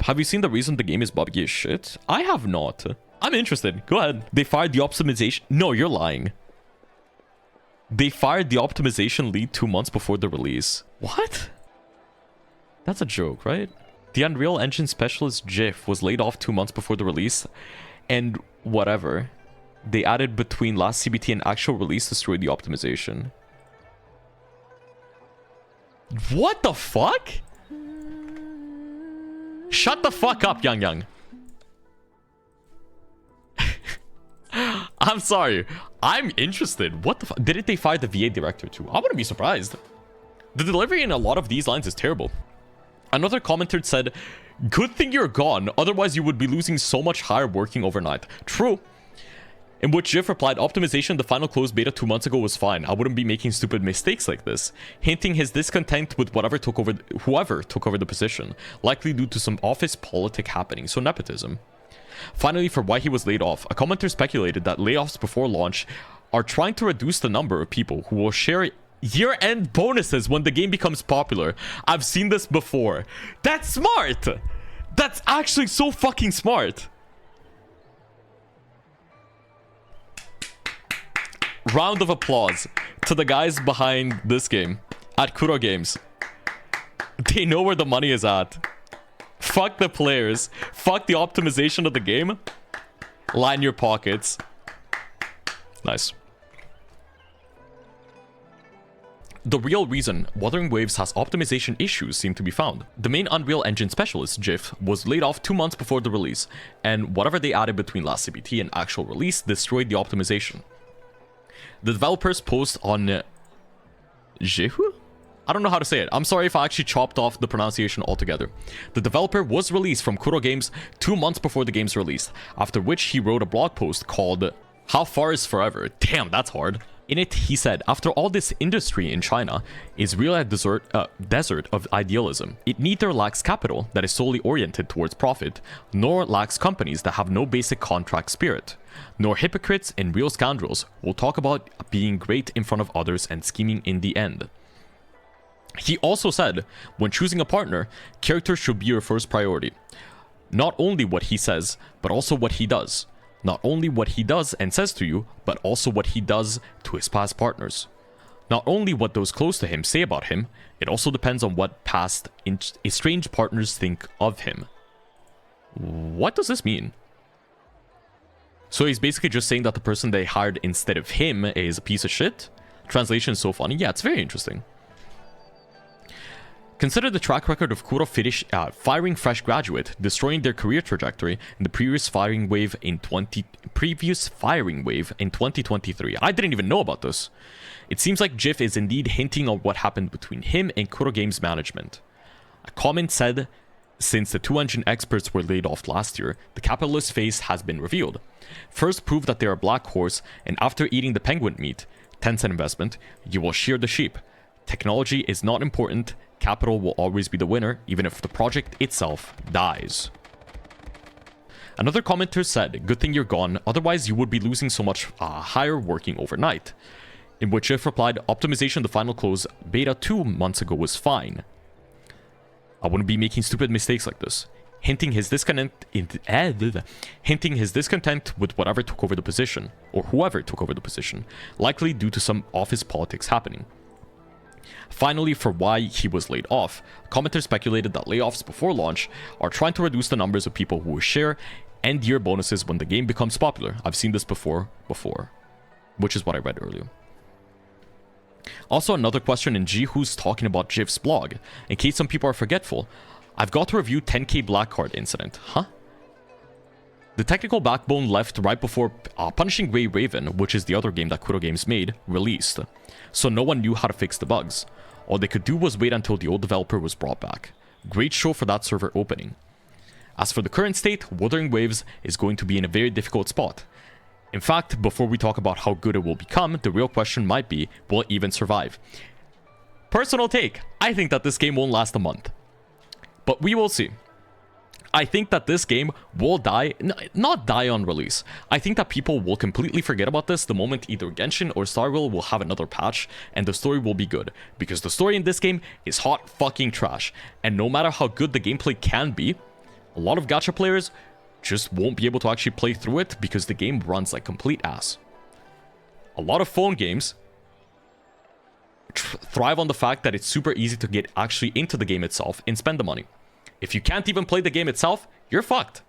Have you seen the reason the game is buggy as shit? I have not. I'm interested. Go ahead. They fired the optimization. No, you're lying. They fired the optimization lead 2 months before the release. What? That's a joke, right? The Unreal Engine specialist GIF was laid off 2 months before the release, and whatever. They added between last CBT and actual release destroyed the optimization. What the fuck? Shut the fuck up, Yang Yang. I'm sorry. I'm interested. What the fuck? Didn't they fire the VA director too? I wouldn't be surprised. The delivery in a lot of these lines is terrible. Another commenter said, good thing you're gone, otherwise you would be losing so much higher working overnight. True. In which Jiff replied, optimization, the final closed beta 2 months ago was fine. I wouldn't be making stupid mistakes like this. Hinting his discontent with whoever took over the position, likely due to some office politic happening, so nepotism. Finally, for why he was laid off, a commenter speculated that layoffs before launch are trying to reduce the number of people who will share year-end bonuses when the game becomes popular. I've seen this before. That's smart! That's actually so fucking smart! Round of applause to the guys behind this game at Kuro Games. They know where the money is at. Fuck the players. Fuck the optimization of the game. Line your pockets. Nice. The real reason Wuthering Waves has optimization issues seem to be found. The main Unreal Engine specialist, Jiff, was laid off 2 months before the release, and whatever they added between last CBT and actual release destroyed the optimization. The developers post on Jehu? I don't know how to say it. I'm sorry if I actually chopped off the pronunciation altogether. The developer was released from Kuro Games 2 months before the game's release, after which he wrote a blog post called How Far Is Forever? Damn, that's hard. In it, he said, after all, this industry in China is really a desert of idealism. It neither lacks capital that is solely oriented towards profit, nor lacks companies that have no basic contract spirit, nor hypocrites and real scoundrels who will talk about being great in front of others and scheming in the end. He also said, when choosing a partner, character should be your first priority. Not only what he says, but also what he does. Not only what he does and says to you, but also what he does to his past partners. Not only what those close to him say about him, it also depends on what past estranged partners think of him. What does this mean? So he's basically just saying that the person they hired instead of him is a piece of shit? Translation is so funny. Yeah, it's very interesting. Consider the track record of Kuro firing fresh graduate, destroying their career trajectory in the previous firing wave in 2023. I didn't even know about this. It seems like Jiff is indeed hinting on what happened between him and Kuro Games management. A comment said, since the 2 engine experts were laid off last year, the capitalist face has been revealed. First prove that they are a black horse, and after eating the penguin meat, 10-cent investment, you will shear the sheep. Technology is not important. Capital will always be the winner, even if the project itself dies. Another commenter said, good thing you're gone, otherwise you would be losing so much higher working overnight. In which Jeff replied, optimization the final close beta 2 months ago was fine. I wouldn't be making stupid mistakes like this. Hinting his discontent with whatever took over the position, or whoever took over the position, likely due to some office politics happening. Finally, for why he was laid off, commenters speculated that layoffs before launch are trying to reduce the numbers of people who will share end-year bonuses when the game becomes popular. I've seen this before, which is what I read earlier. Also, another question in G who's talking about Jiv's blog. In case some people are forgetful, I've got to review 10k black card incident. Huh? The technical backbone left right before Punishing Grey Raven, which is the other game that Kuro Games made, released. So no one knew how to fix the bugs. All they could do was wait until the old developer was brought back. Great show for that server opening. As for the current state, Wuthering Waves is going to be in a very difficult spot. In fact, before we talk about how good it will become, the real question might be, will it even survive? Personal take, I think that this game won't last a month. But we will see. I think that this game will die, not die on release. I think that people will completely forget about this the moment either Genshin or Starville will have another patch and the story will be good. Because the story in this game is hot fucking trash. And no matter how good the gameplay can be, A lot of gacha players just won't be able to actually play through it because the game runs like complete ass. A lot of phone games thrive on the fact that it's super easy to get actually into the game itself and spend the money. If you can't even play the game itself, you're fucked.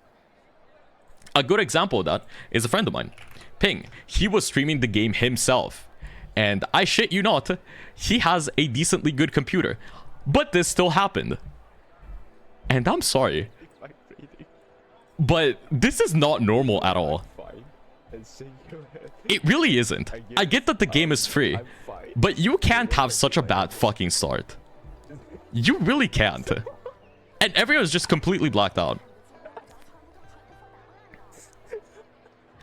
A good example of that is a friend of mine, Ping. He was streaming the game himself, and I shit you not, he has a decently good computer, but this still happened. And I'm sorry, but this is not normal at all. It really isn't. I get that the game is free, but you can't have such a bad fucking start. You really can't. And everyone's just completely blacked out.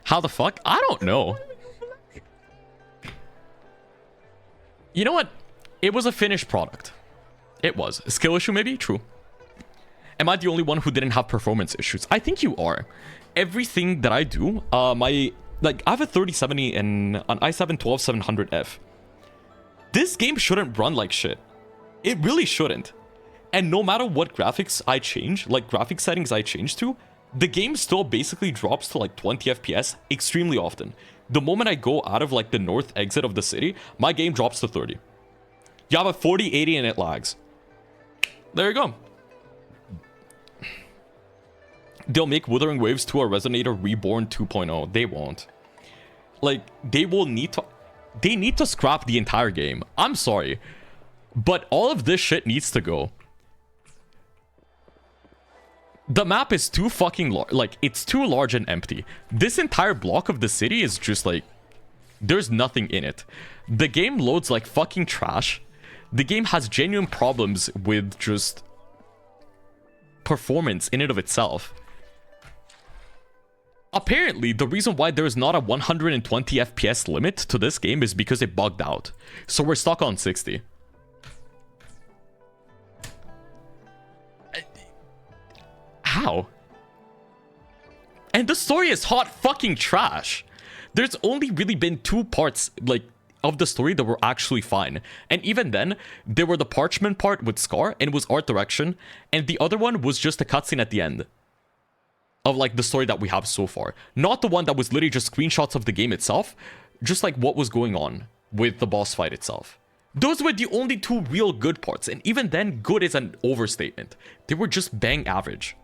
How the fuck? I don't know. You know what? It was a finished product. It was. A skill issue maybe? True. Am I the only one who didn't have performance issues? I think you are. Everything that I do, I have a 3070 and an i7-12700F. This game shouldn't run like shit. It really shouldn't. And no matter what graphics I change, like graphic settings I change to, the game still basically drops to like 20 FPS extremely often. The moment I go out of like the north exit of the city, my game drops to 30. You have a 4080 and it lags. There you go. They'll make Wuthering Waves to a Resonator Reborn 2.0. They won't. Like, they need to scrap the entire game. I'm sorry. But all of this shit needs to go. The map is too fucking large. Like, it's too large and empty. This entire block of the city is just like, there's nothing in it. The game loads like fucking trash. The game has genuine problems with just performance in and of itself. Apparently, the reason why there is not a 120 FPS limit to this game is because it bugged out. So we're stuck on 60. How? And the story is hot fucking trash. There's only really been 2 parts, like, of the story that were actually fine. And even then, there were the parchment part with Scar, and it was art direction, and the other one was just a cutscene at the end of, like, the story that we have so far. Not the one that was literally just screenshots of the game itself, just, like, what was going on with the boss fight itself. Those were the only 2 real good parts, and even then, good is an overstatement. They were just bang average.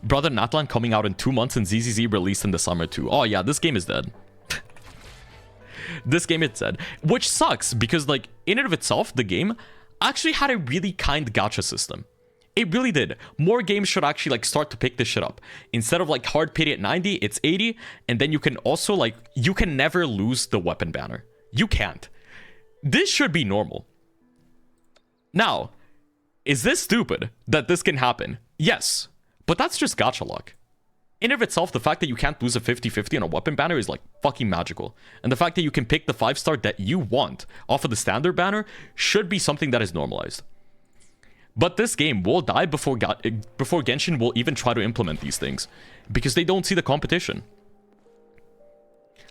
Brother Natlan coming out in 2 months and ZZZ released in the summer too. Oh yeah, this game is dead. This game is dead. Which sucks, because like, in and of itself, the game actually had a really kind gacha system. It really did. More games should actually like start to pick this shit up. Instead of like hard pity at 90, it's 80. And then you can also like, you can never lose the weapon banner. You can't. This should be normal. Now, is this stupid that this can happen? Yes. But that's just gacha luck. In and of itself, the fact that you can't lose a 50-50 on a weapon banner is like fucking magical. And the fact that you can pick the 5-star that you want off of the standard banner should be something that is normalized. But this game will die before Genshin will even try to implement these things, because they don't see the competition.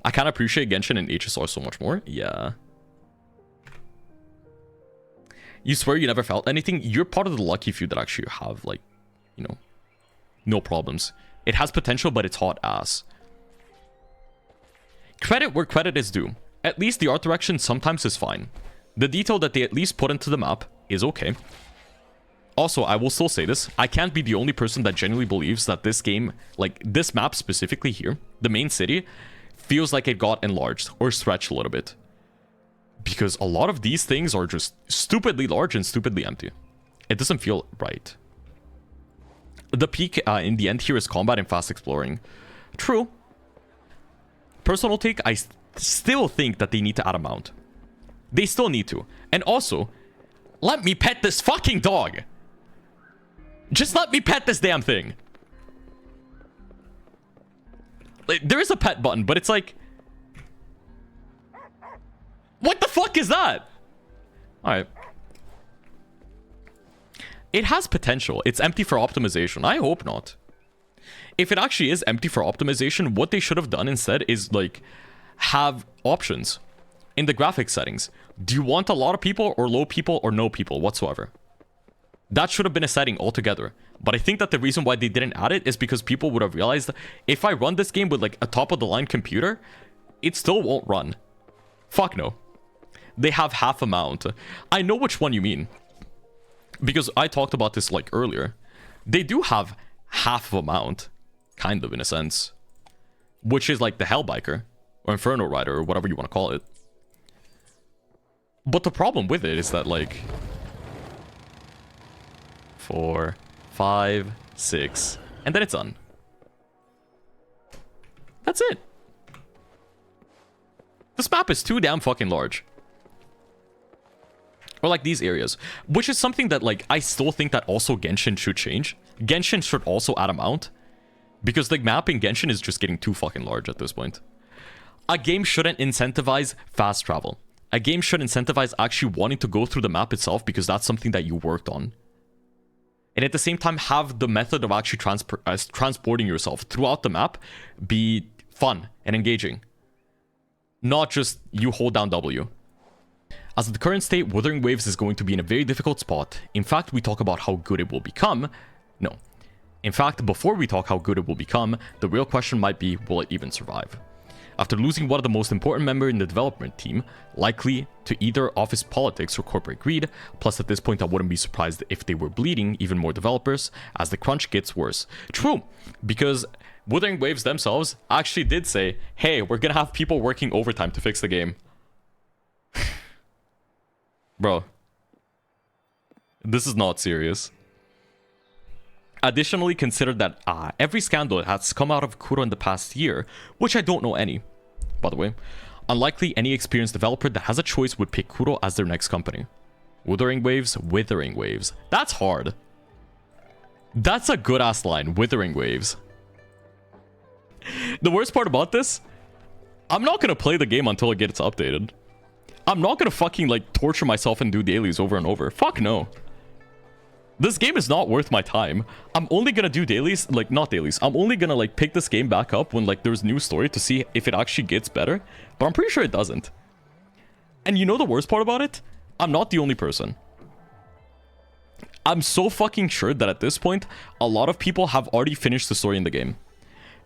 I can't appreciate Genshin and HSR so much more. Yeah. You swear you never felt anything? You're part of the lucky few that actually have, like, you know, no problems. It has potential, but it's hot ass. Credit where credit is due. At least the art direction sometimes is fine. The detail that they at least put into the map is okay. Also, I will still say this. I can't be the only person that genuinely believes that this game, like this map specifically here, the main city, feels like it got enlarged or stretched a little bit. Because a lot of these things are just stupidly large and stupidly empty. It doesn't feel right. The peak in the end here is combat and fast exploring. True. Personal take, I still think that they need to add a mount. They still need to. And also, let me pet this fucking dog. Just let me pet this damn thing. Like, there is a pet button, but it's like... What the fuck is that? Alright. It has potential. It's empty for optimization. I hope not. If it actually is empty for optimization, what they should have done instead is, like, have options. in the graphics settings, do you want a lot of people or low people or no people whatsoever? That should have been a setting altogether. But I think that the reason why they didn't add it is because people would have realized if I run this game with like a top of the line computer, it still won't run. Fuck no. They have half amount. I know which one you mean. Because I talked about this like earlier. They do have half of amount. Kind of in a sense. Which is like the Hellbiker. Or Inferno Rider or whatever you want to call it. But the problem with it is that like 4, 5, 6, and then it's done. That's it. This map is too damn fucking large. Or like these areas, which is something that like I still think that also Genshin should change. Genshin should also add amount, because the map in Genshin is just getting too fucking large at this point. A game shouldn't incentivize fast travel. A game should incentivize actually wanting to go through the map itself because that's something that you worked on. And at the same time, have the method of actually transporting yourself throughout the map be fun and engaging. Not just you hold down W. As of the current state, Wuthering Waves is going to be in a very difficult spot. In fact, we talk about how good it will become. No. In fact, before we talk how good it will become, the real question might be, will it even survive? After losing one of the most important members in the development team, likely to either office politics or corporate greed, plus at this point I wouldn't be surprised if they were bleeding even more developers as the crunch gets worse. True, because Wuthering Waves themselves actually did say, hey, we're gonna have people working overtime to fix the game. Bro. This is not serious. Additionally, consider that every scandal has come out of Kuro in the past year, which I don't know any, by the way. Unlikely any experienced developer that has a choice would pick Kuro as their next company. Wuthering Waves, Withering Waves. That's hard. That's a good ass line, Withering Waves. The worst part about this, I'm not gonna play the game until it gets updated. I'm not gonna fucking like torture myself and do dailies over and over. Fuck no. This game is not worth my time. I'm only gonna do dailies, like not dailies. I'm only gonna like pick this game back up when like there's new story to see if it actually gets better. But I'm pretty sure it doesn't. And you know the worst part about it? I'm not the only person. I'm so fucking sure that at this point, a lot of people have already finished the story in the game.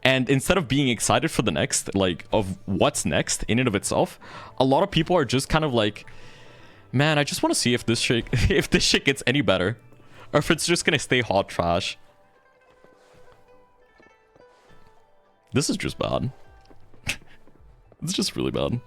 And instead of being excited for the next, like, of what's next in and of itself, a lot of people are just kind of like, man, I just want to see if this shit, if this shit gets any better. Or if it's just gonna stay hot trash. This is just bad. It's just really bad.